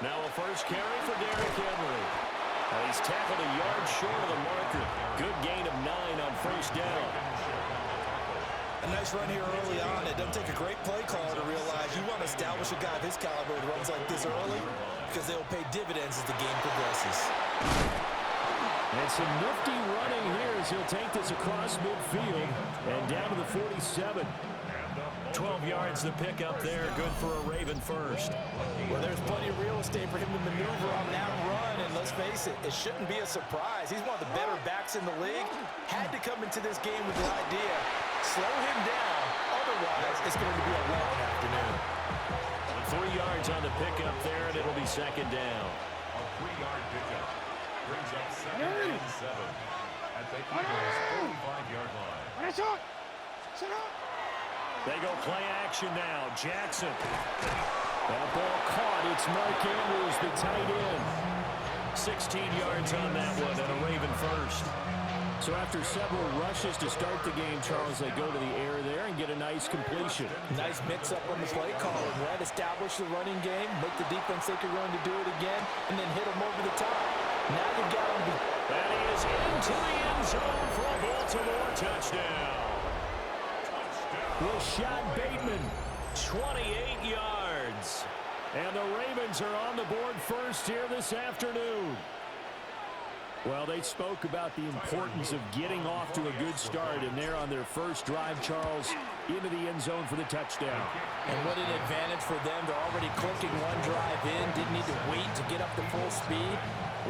Now a first carry for Derrick Henry. He's tackled a yard short of the marker. Good gain of 9 on first down. A nice run here early on. It doesn't take a great play call to realize you want to establish a guy of his caliber who runs like this early because they'll pay dividends as the game progresses. And some nifty running here as he'll take this across midfield and down to the 47. 12 yards to pick up there. Good for a Raven first. Well, there's plenty of real estate for him to maneuver on that run. And let's face it, it shouldn't be a surprise. He's one of the better backs in the league. Had to come into this game with the idea, slow him down. Otherwise, it's going to be a long afternoon. 3 yards on the pickup there, and it'll be second down. A 3-yard pickup brings up 2nd and 7 at the Eagles' 45-yard line. They go play action now. Jackson. That ball caught. It's Mark Andrews, the tight end. 16 yards on that one, and a Raven first. So after several rushes to start the game, Charles, they go to the air there and get a nice completion. Nice mix-up on the play call. Right, establish the running game, make the defense think you're going to do it again, and then hit them over the top. Now you've got them. That is into the end zone for a Baltimore touchdown. Rashad Bateman, 28 yards. And the Ravens are on the board first here this afternoon. Well, they spoke about the importance of getting off to a good start, and they're on their first drive, Charles, into the end zone for the touchdown. And what an advantage for them. They're already clicking one drive in, didn't need to wait to get up to full speed.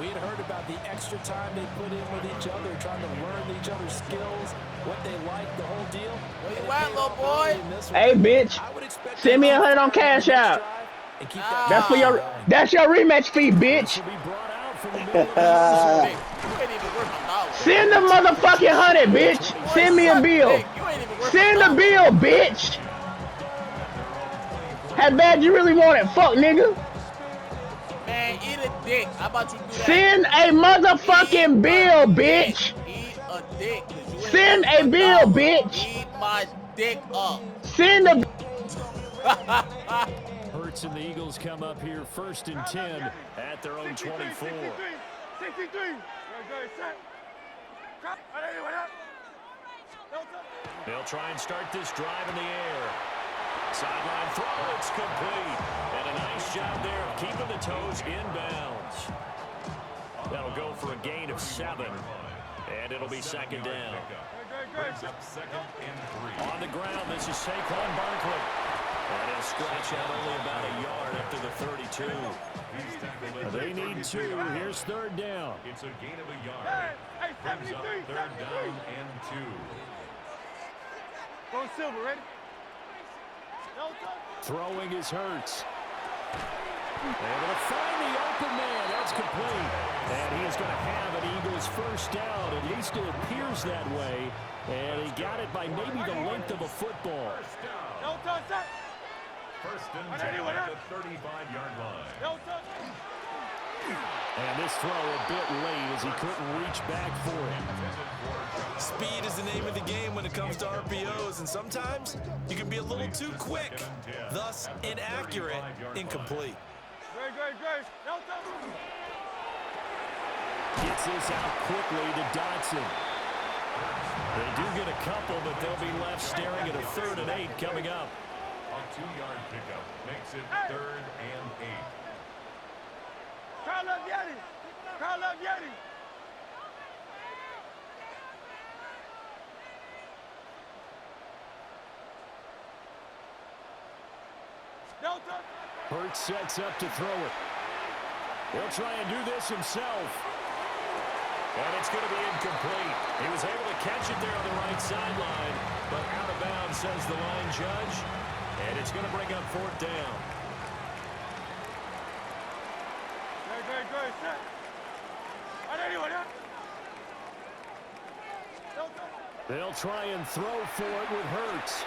We had heard about the extra time they put in with each other, trying to learn each other's skills, what they like, the whole deal. Where you at, little boy? Hey, bitch. Send me 100 on Cash App. That's your rematch fee, bitch. Send the motherfucking 100, bitch. Send me a bill. Send a bill, bitch. How bad you really want it? Fuck, nigga. Man, eat a dick. How about you do that? Send a motherfucking bill, bitch. Eat a dick. Send a bill, bitch. Eat my dick up. Send a... Hurts and the Eagles come up here first and 10 at their own 24. 63. They'll try and start this drive in the air. Sideline throw, it's complete. And a nice job there of keeping the toes inbounds. That'll go for a gain of 7. And it'll be second down. On the ground, this is Saquon Barkley. And he'll scratch out only about a yard up to the 32. They need 2. Here's third down. It's a gain of a yard. Brings up 3rd down and 2. Go Silver, ready? Throwing is Hurts. Able to find the open man. That's complete. And he is going to have an Eagles first down. At least it appears that way. And he got it by maybe the length of a football. First and 10 at the 35-yard line. And this throw a bit late as he couldn't reach back for it. Speed is the name of the game when it comes to RPOs, and sometimes you can be a little too quick, thus inaccurate, incomplete. Gets this out quickly to Dotson. They do get a couple, but they'll be left staring at a 3rd and 8 coming up. A 2-yard pickup makes it 3rd and 8. Carl up Yeti. Carl up Yeti. Hurts sets up to throw it. He'll try and do this himself. And it's going to be incomplete. He was able to catch it there on the right sideline, but out of bounds, says the line judge. And it's going to bring up 4th down. They'll try and throw for it with Hurts.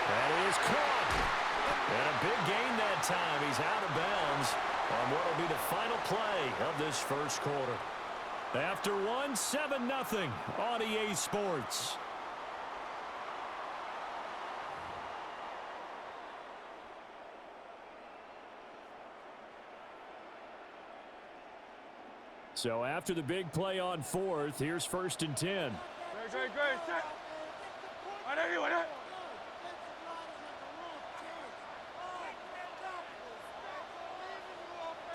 That is caught. And a big gain that time. He's out of bounds on what will be the final play of this first quarter. After 7-0 on EA Sports. So after the big play on fourth, here's 1st and 10. Great, set. Right there, right there.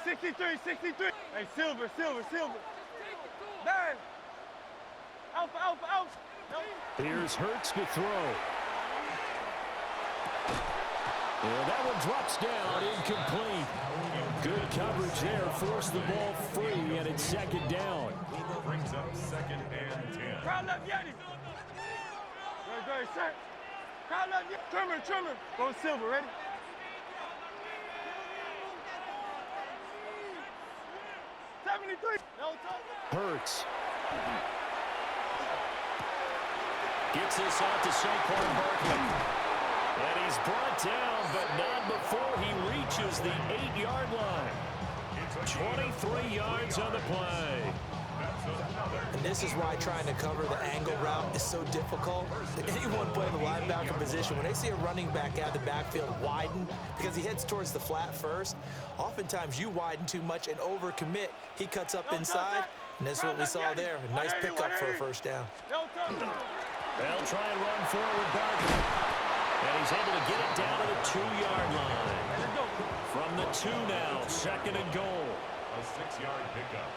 63. Hey, silver. Man. Alpha. Here's Hurts to throw. And that one drops down, incomplete. Good coverage there, forced the ball free, and it's 2nd down. Brings up 2nd and 10. Crowd left Yeti. Great, set. Crowd left Yeti. Trimmer. Go silver, ready? Hurts. Gets this out to Saquon Barkley. And he's brought down, but not before he reaches the 8-yard line. 23 yards on the play. And this is why trying to cover the angle route is so difficult. Anyone playing the linebacker position, when they see a running back out of the backfield widen because he heads towards the flat first, oftentimes you widen too much and overcommit. He cuts up inside, and that's what we saw there. A nice pickup for a 1st down. They'll try and run forward Barkley. And he's able to get it down to the 2-yard line. From the 2 now, 2nd and goal. A 6-yard pickup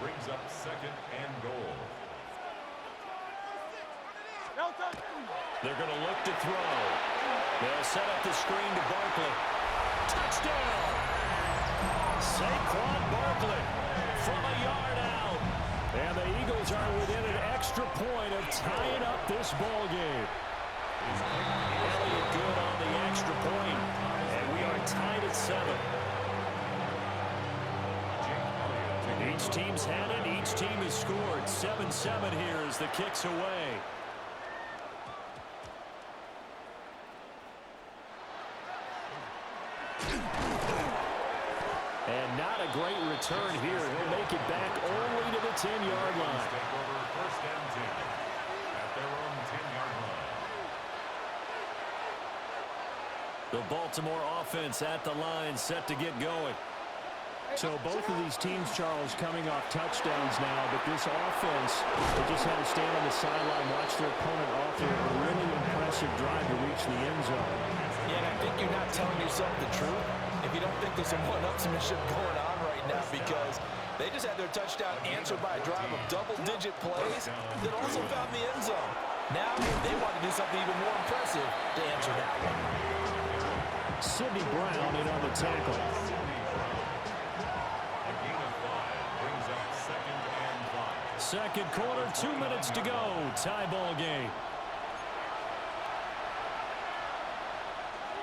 brings up 2nd and goal. They're going to look to throw. They'll set up the screen to Barkley. Touchdown! Saquon Barkley from a yard out. And the Eagles are within an extra point of tying up this ball game. Elliott good on the extra point, and we are tied at 7. Each team's had it. Each team has scored. 7-7 here as the kick's away. And not a great return here. He'll make it back only to the 10-yard line. Take over 1st and 10 at their own 10-yard line. The Baltimore offense at the line, set to get going. So both of these teams, Charles, coming off touchdowns now, but this offense, they just had to stand on the sideline, watch their opponent offer a really impressive drive to reach the end zone. Yeah, and I think you're not telling yourself the truth if you don't think there's some one-upsmanship going on right now, because they just had their touchdown answered by a drive of double-digit plays that also found the end zone. Now they want to do something even more impressive to answer that one. Sidney Brown in on the tackle. A gain of 5 brings up 2nd and 5. Second quarter, 2 minutes to go. Tie ball game.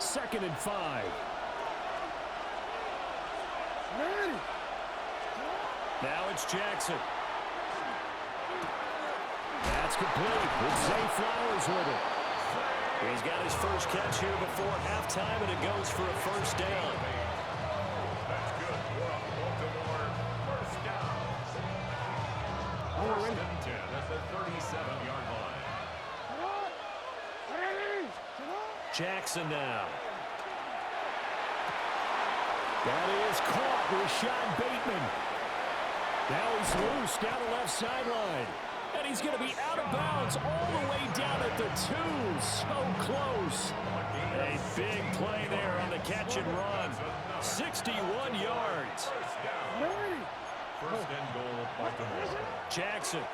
2nd and 5. Now it's Jackson. That's complete with Zay Flowers with it. He's got his first catch here before halftime, and it goes for a 1st down. That's good for a Baltimore 1st down. 1st and 10 at the 37-yard line. Jackson now. That is caught. Rashad Bateman. Now he's loose down the left sideline. And he's going to be out of bounds all the way down at the 2. So close. A big play there on the catch and run. 61 yards. 1st down. 1st and goal, Baltimore. Jackson.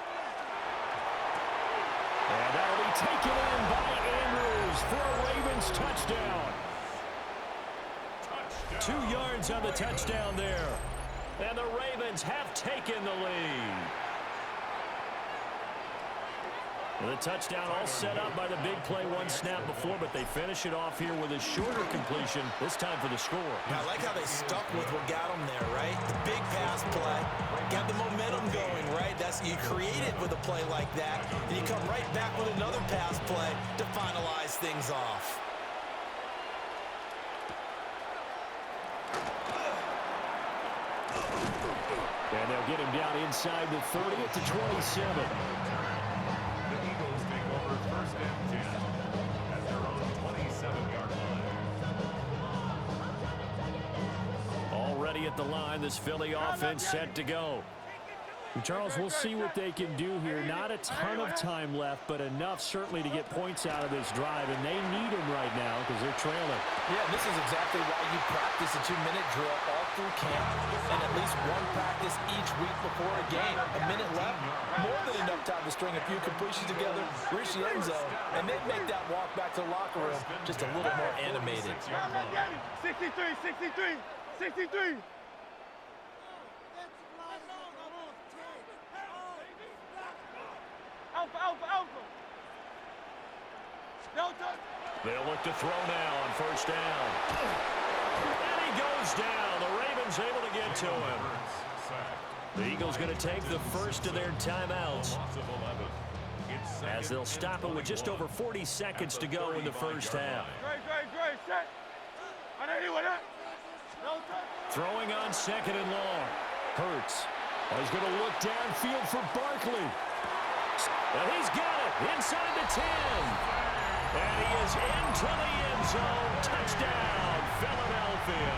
And that'll be taken in by Andrews for a Ravens touchdown. 2 yards on the touchdown there. And the Ravens have taken the lead. The touchdown all set up by the big play, one snap before, but they finish it off here with a shorter completion, this time for the score. I like how they stuck with what got them there, right? The big pass play, got the momentum going, right? That's, you create it with a play like that, and you come right back with another pass play to finalize things off. And they'll get him down inside the 30 at the 27. The Eagles take over 1st and 10 at their own 27-yard line. Already at the line, this Philly offense set to go. Charles, we'll see what they can do here. Not a ton of time left, but enough certainly to get points out of this drive, and they need them right now because they're trailing. Yeah, this is exactly why you practice a 2-minute drill all through camp and at least one practice each week before a game. A minute left, more than enough time to string a few completions together, reach the end zone, and then make that walk back to the locker room just a little more animated. 63, 63, 63. Alpha, alpha, alpha. No touch. They'll look to throw now on first down. And he goes down. The Ravens able to get to him. The Eagles going to take the first of their timeouts, as they'll stop it with just over 40 seconds to go in the first half. Great, set. I know you with that. No touch. Throwing on second and long. Hurts. He's going to look downfield for Barkley. And he's got it inside the 10. And he is into the end zone. Touchdown, Philadelphia.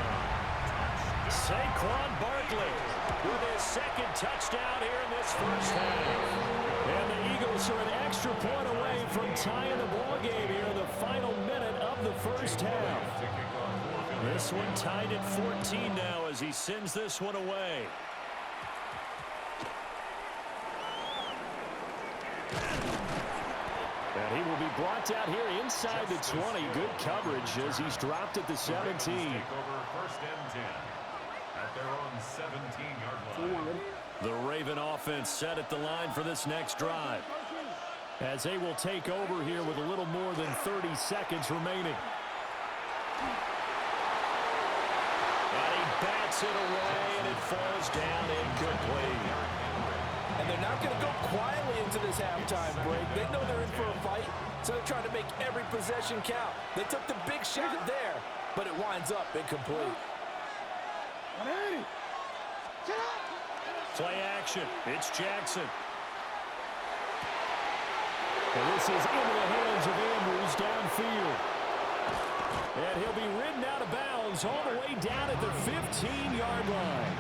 Saquon Barkley with his second touchdown here in this first half. And the Eagles are an extra point away from tying the ball game here in the final minute of the first half. This one tied at 14 now as he sends this one away. And he will be brought down here inside the 20. Good coverage as he's dropped at the 17. Take over first and 10 at their own 17-yard line. The Raven offense set at the line for this next drive, as they will take over here with a little more than 30 seconds remaining. And he bats it away, and it falls down incomplete. And they're not going to go quietly into this halftime break. They know they're in for a fight, so they're trying to make every possession count. They took the big shot there, but it winds up incomplete. Play action. It's Jackson. And this is into the hands of Andrews downfield. And he'll be ridden out of bounds all the way down at the 15-yard line.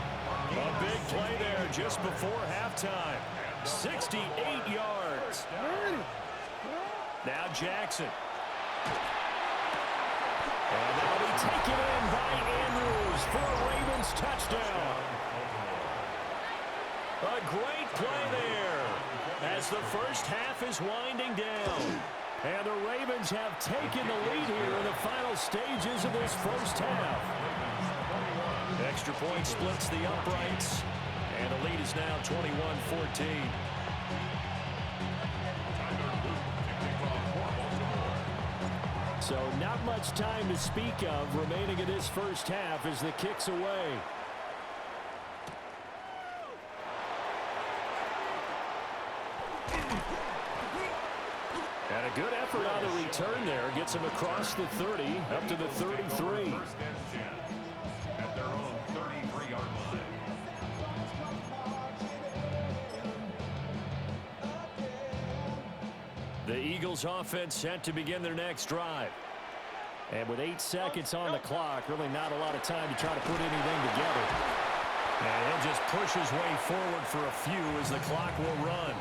A big play there just before halftime. 68 yards. Now Jackson. And that'll be taken in by Andrews for a Ravens touchdown. A great play there as the first half is winding down. And the Ravens have taken the lead here in the final stages of this first half. Extra point splits the uprights, and the lead is now 21-14. So not much time to speak of remaining in this first half as the kick's away. And a good effort on the return there. Gets him across the 30, up to the 33. First and 10 at their own 33-yard line. The Eagles offense set to begin their next drive. And with 8 seconds on the clock, really not a lot of time to try to put anything together. And he'll just push his way forward for a few as the clock will run.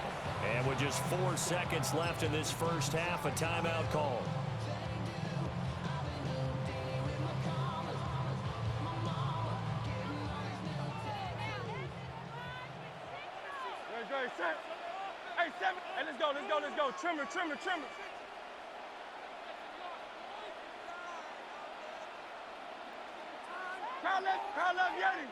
And with just 4 seconds left in this first half, a timeout call. Great, set. Hey, 7. Hey, let's go. Trimmer. Crowd left, Yeti.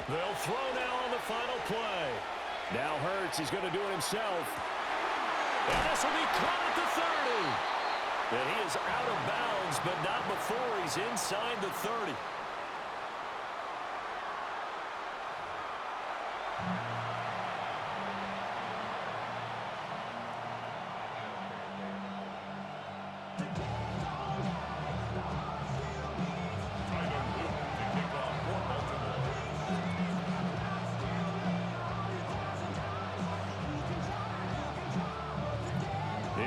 They'll throw now on the final play. Now Hurts is going to do it himself. And this will be caught at the 30. And he is out of bounds, but not before he's inside the 30.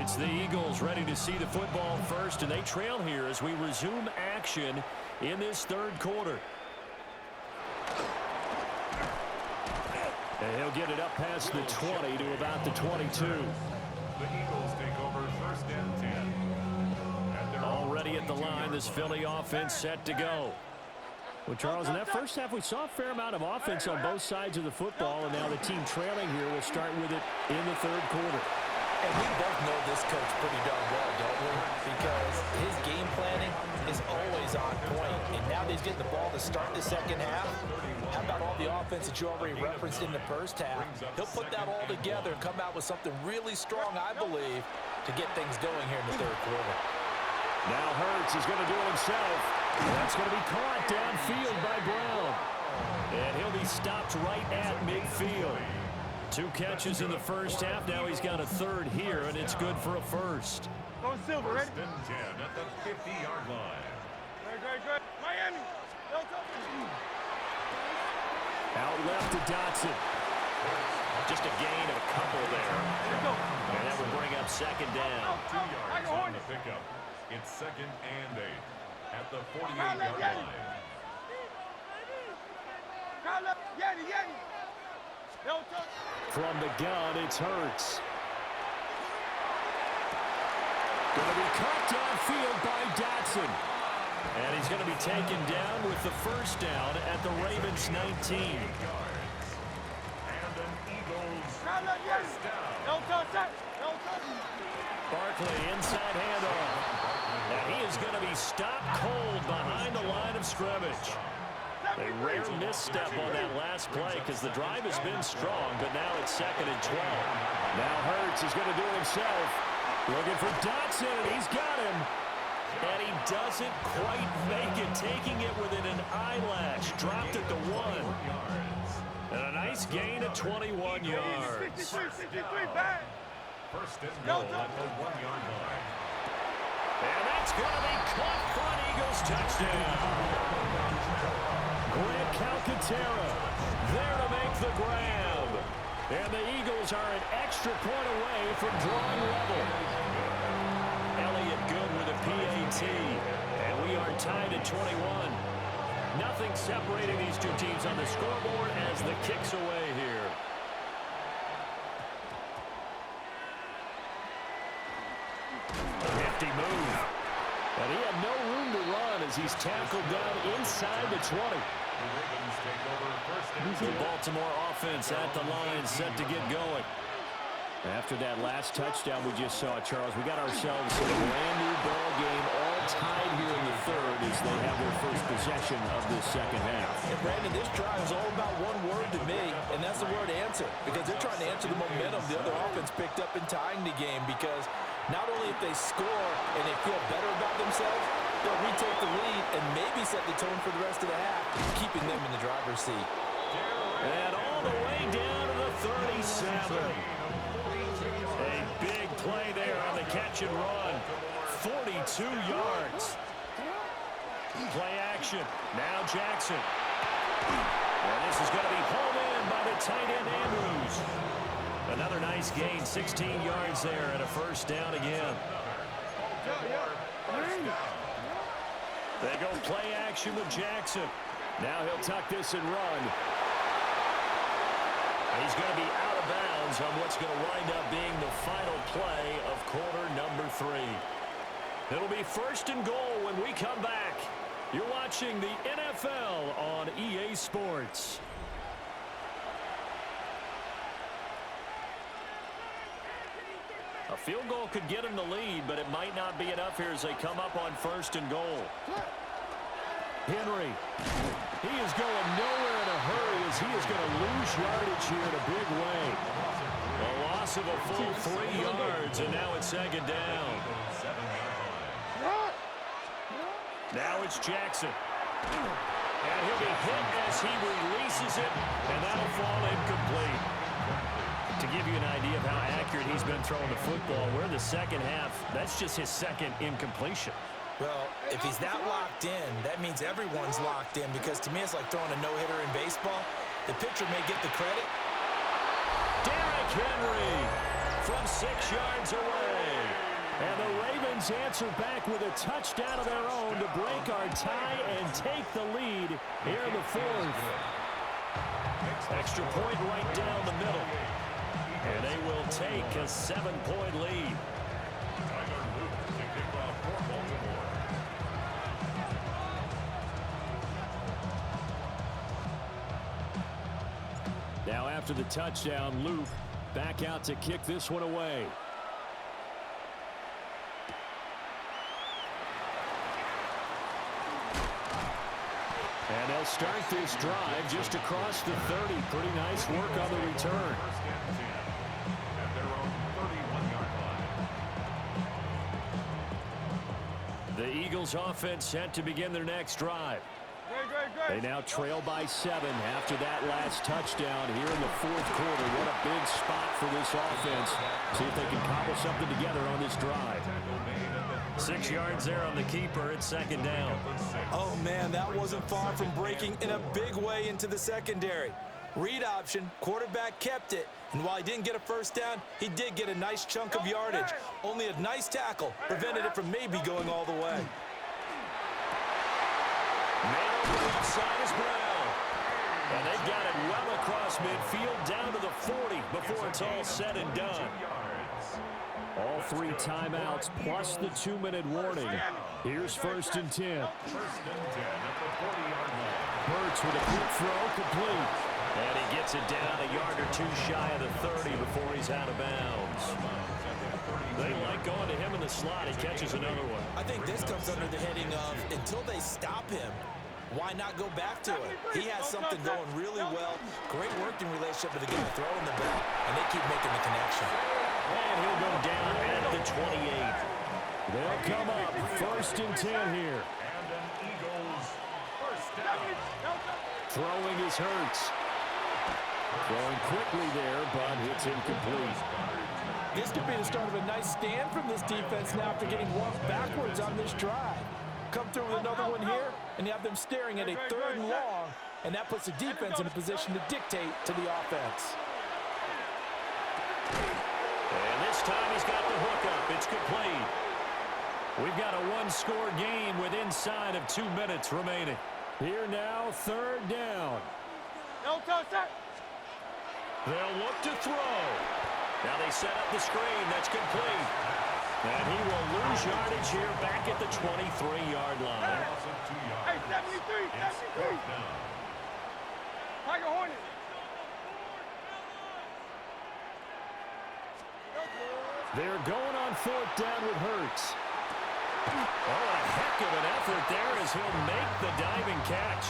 It's the Eagles ready to see the football first, and they trail here as we resume action in this third quarter. And he'll get it up past the 20 to about the 22. The Eagles take over 1st and 10. Already at the line, this Philly offense set to go. Well, Charles, in that first half, we saw a fair amount of offense on both sides of the football, and now the team trailing here will start with it in the third quarter. And we both know this coach pretty darn well, don't we? Because his game planning is always on point. And now that he's getting the ball to start the second half, how about all the offense that you already referenced in the first half? He'll put that all together and come out with something really strong, I believe, to get things going here in the third quarter. Now Hurts is going to do it himself. That's going to be caught downfield by Brown. And he'll be stopped right at midfield. 2 catches in the first half. Now he's got a third here, and it's good for a first. Go Silver, ready? 1st and 10 at the 50-yard line. Great. Miami. Out left to Dotson. Just a gain of a couple there. And that will bring up second down. 2 yards on the pickup. It's 2nd and 8 at the 48-yard line. From the gun, it's Hurts. Going to be caught downfield by Dotson. And he's going to be taken down with the first down at the Ravens 19. And an Eagles first down. Barkley inside handoff. And he is going to be stopped cold behind the line of scrimmage. A rare misstep on that last play because the drive has been strong, but now it's 2nd and 12. Now Hurts is going to do it himself. Looking for Dotson, and he's got him. And he doesn't quite make it, taking it within an eyelash. Dropped at the 1. And a nice gain of 21 yards. 1st and goal at the 1-yard line. And that's going to be caught for an Eagles touchdown. Grant Calcaterra there to make the grab. And the Eagles are an extra point away from drawing level. Elliott good with a PAT. And we are tied at 21. Nothing separating these two teams on the scoreboard as the kick's away here. Nifty move. And he had no room to run as he's tackled down inside the 20. The Ravens take over 1st and The Baltimore offense at the line, set to get going. After that last touchdown we just saw, Charles, we got ourselves a brand new ball game, all tied here in the third as they have their first possession of this second half. And Brandon, this drive is all about one word to me, and that's the word answer. Because they're trying to answer the momentum the other offense picked up in tying the game. Because not only if they score and they feel better about themselves, they'll retake the lead and maybe set the tone for the rest of the half, keeping them in the driver's seat. And all the way down to the 37. A big play there on the catch and run. 42 yards. Play action. Now Jackson. And this is going to be hauled in by the tight end Andrews. Another nice gain, 16 yards there and a first down again. They go play action with Jackson. Now he'll tuck this and run. He's going to be out of bounds on what's going to wind up being the final play of quarter number 3. It'll be 1st and goal when we come back. You're watching the NFL on EA Sports. A field goal could get him the lead, but it might not be enough here as they come up on 1st and goal. Henry. He is going nowhere in a hurry as he is going to lose yardage here in a big way. A loss of a full 3 yards, and now it's 2nd down. Now it's Jackson. And he'll be hit as he releases it, and that'll fall incomplete. To give you an idea of how accurate he's been throwing the football, we're in the second half. That's just his 2nd incompletion. Well, if he's that locked in, that means everyone's locked in, because to me it's like throwing a no-hitter in baseball. The pitcher may get the credit. Derrick Henry from 6 yards away. And the Ravens answer back with a touchdown of their own to break our tie and take the lead here in the fourth. Extra point right down the middle. And they will take a 7-point lead. Now after the touchdown, Luke back out to kick this one away. And they'll start this drive just across the 30. Pretty nice work on the return. The Eagles offense set to begin their next drive. They now trail by 7 after that last touchdown here in the fourth quarter. What a big spot for this offense. See if they can cobble something together on this drive. 6 yards there on the keeper. It's second down. Oh, man, that wasn't far from breaking in a big way into the secondary. Read option, quarterback kept it, and while he didn't get a first down, he did get a nice chunk of yardage. Only a nice tackle prevented it from maybe going all the way. Nailed the left side is Brown. And they've got it well across midfield down to the 40 before it's all said and done. All 3 timeouts plus the 2-minute warning. Here's 1st and 10. Hurts with a quick throw, complete. And he gets it down a yard or 2 shy of the 30 before he's out of bounds. They like going to him in the slot. He catches another one. I think this comes under the heading of until they stop him, why not go back to it? He has something going really well. Great working relationship with the guy throwing the ball, and they keep making the connection. And he'll go down at the 28. They'll come up 1st and 10 here. And an Eagles first down. Throwing is Hurts. Throwing quickly there, but it's incomplete. This could be the start of a nice stand from this defense now after getting walked backwards on this drive. Come through with another one here, and you have them staring at a 3rd and long, and that puts the defense in a position to dictate to the offense. And this time he's got the hook up. It's complete. We've got a 1-score game with inside of 2 minutes remaining. Here now, 3rd down. They'll look to throw. Now they set up the screen. That's complete. And he will lose yardage here back at the 23-yard line. Hey, 73, 73. Tiger Hornet. They're going on 4th down with Hurts. Oh, a heck of an effort there as he'll make the diving catch.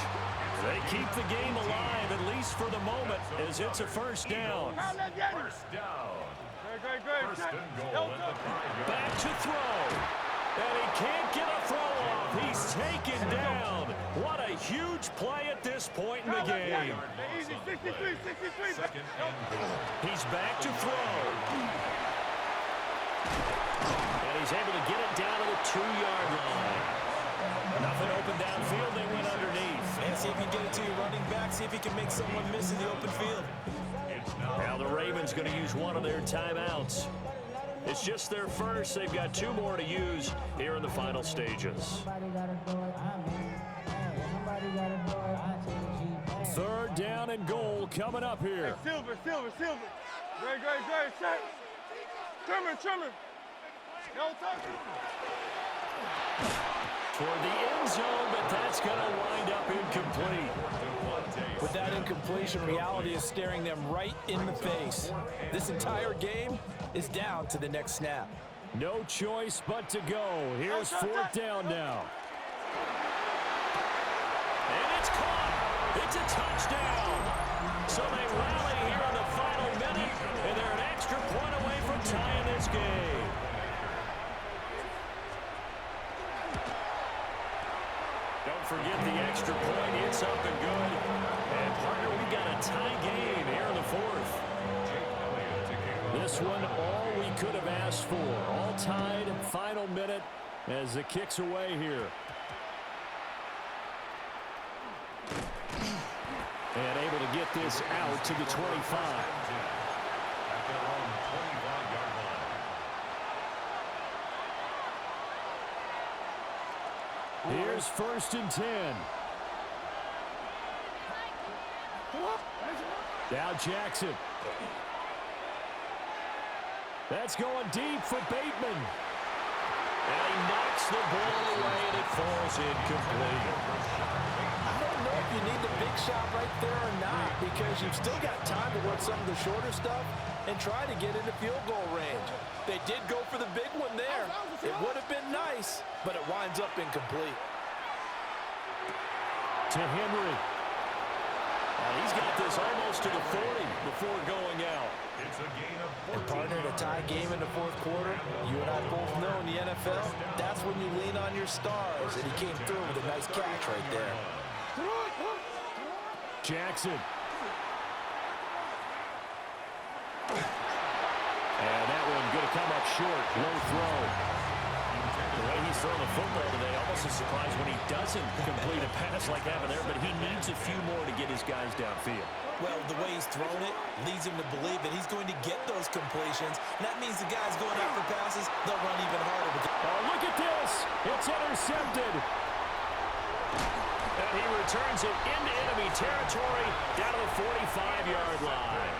They keep the game alive, at least for the moment, as it's a 1st down. First down. First and goal at the 5-yard. Back to throw. And he can't get a throw off. He's taken down. What a huge play at this point in the game. Easy, 63, 63. Second and goal. He's back to throw. And he's able to get it down to the 2-yard line. Nothing open downfield. They went underneath. And see if you can get it to your running back. See if you can make someone miss in the open field. Now the Ravens going to use one of their timeouts. It's just their first. They've got 2 more to use here in the final stages. 3rd down and goal coming up here. Silver. Great, set. Trimmer. No touch. Toward the end zone, but that's going to wind up incomplete. With that incompletion, reality is staring them right in the face. This entire game is down to the next snap. No choice but to go. Here's 4th down now. And it's caught. It's a touchdown. So they rally here in the final minute, and they're an extra point away from tying this game. Don't forget the extra point. It's up and good. And, partner, we've got a tie game here in the 4th. This one, all we could have asked for. All tied, final minute as the kick's away here. And able to get this out to the 25. At their own 25-yard Here's 1st and 10. Now Jackson. That's going deep for Bateman. And he knocks the ball away, and it falls incomplete. I don't know if you need the big shot right there or not, because you've still got time to work some of the shorter stuff and try to get into field goal range. They did go for the big one there. It would have been nice, but it winds up incomplete. To Henry. He's got this almost to the 40 before going out. It's a gain of 14. And partner, in a tie game in the 4th quarter, you and I both know in the NFL, that's when you lean on your stars, and he came through with a nice catch right there. Jackson. And that one going to come up short. Low throw. The way he's throwing the football today, almost a surprise when he doesn't complete a pass like that there, but he needs a few more to get his guys downfield. Well, the way he's thrown it leads him to believe that he's going to get those completions. And that means the guys going out for passes, they'll run even harder. Oh, look at this. It's intercepted. And he returns it into enemy territory down to the 45-yard line.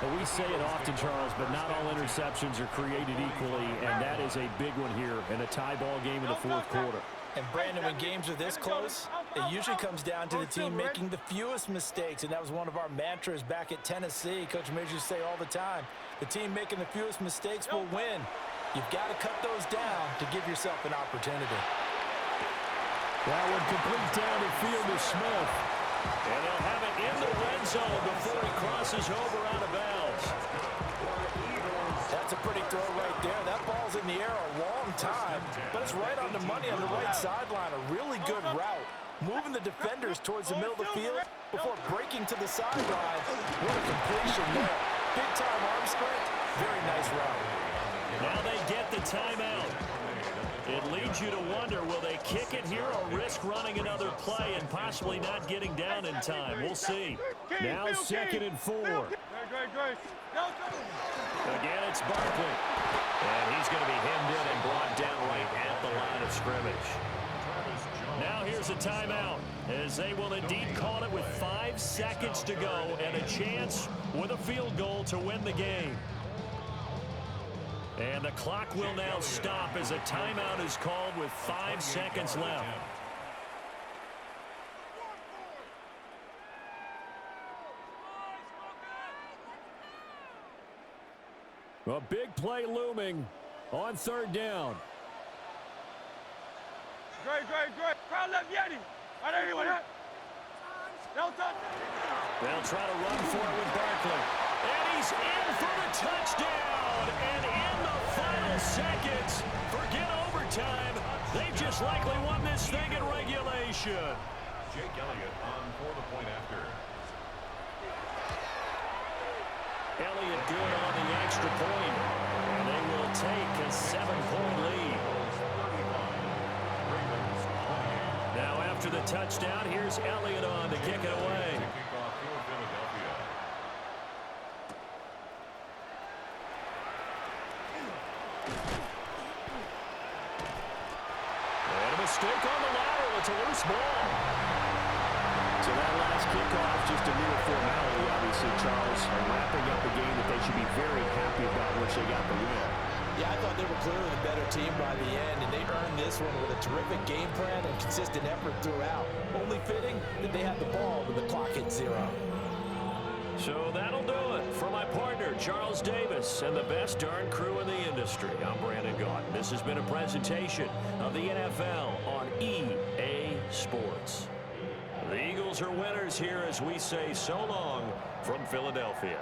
Well, we say it often, Charles, but not all interceptions are created equally, and that is a big one here in a tie ball game in the 4th quarter. And, Brandon, when games are this close, it usually comes down to the team making the fewest mistakes, and that was one of our mantras back at Tennessee. Coach Mears used to say all the time, the team making the fewest mistakes will win. You've got to cut those down to give yourself an opportunity. That one complete down the field to Smith. And they'll have it in the red zone before he crosses over out of bounds. That's a pretty throw right there. That ball's in the air a long time, but it's right on the money on the right sideline. A really good route. Moving the defenders towards the middle of the field before breaking to the sideline. What a completion there. Big-time arm strength. Very nice route. Now they get the timeout. It leads you to wonder, will they kick it here or risk running another play and possibly not getting down in time? We'll see. Now 2nd and 4. Again, it's Barkley. And he's going to be hemmed in and brought down right at the line of scrimmage. Now here's a timeout, as they will indeed call it with 5 seconds to go and a chance with a field goal to win the game. And the clock will now stop as a timeout is called with 5 seconds left. A big play looming on 3rd down. Great. Crowd left Yeti. I know you want that. They'll try to run for it with Barkley. And he's in for the touchdown. And in the final seconds, forget overtime. They've just likely won this thing in regulation. Jake Elliott on for the point after. Elliott good on the extra point. And they will take a 7-point lead. Now after the touchdown, here's Elliott on to kick it away. And a mistake on the lateral. It's a loose ball. So that last kickoff, just a mere formality, obviously, Charles, are wrapping up a game that they should be very happy about, which they got the win. Yeah, I thought they were clearly the better team by the end, and they earned this one with a terrific game plan and consistent effort throughout. Only fitting that they had the ball when the clock hit 0. So that'll do it for my partner, Charles Davis, and the best darn crew in the industry. I'm Brandon Gaudin. This has been a presentation of the NFL on EA Sports. The Eagles are winners here as we say so long from Philadelphia.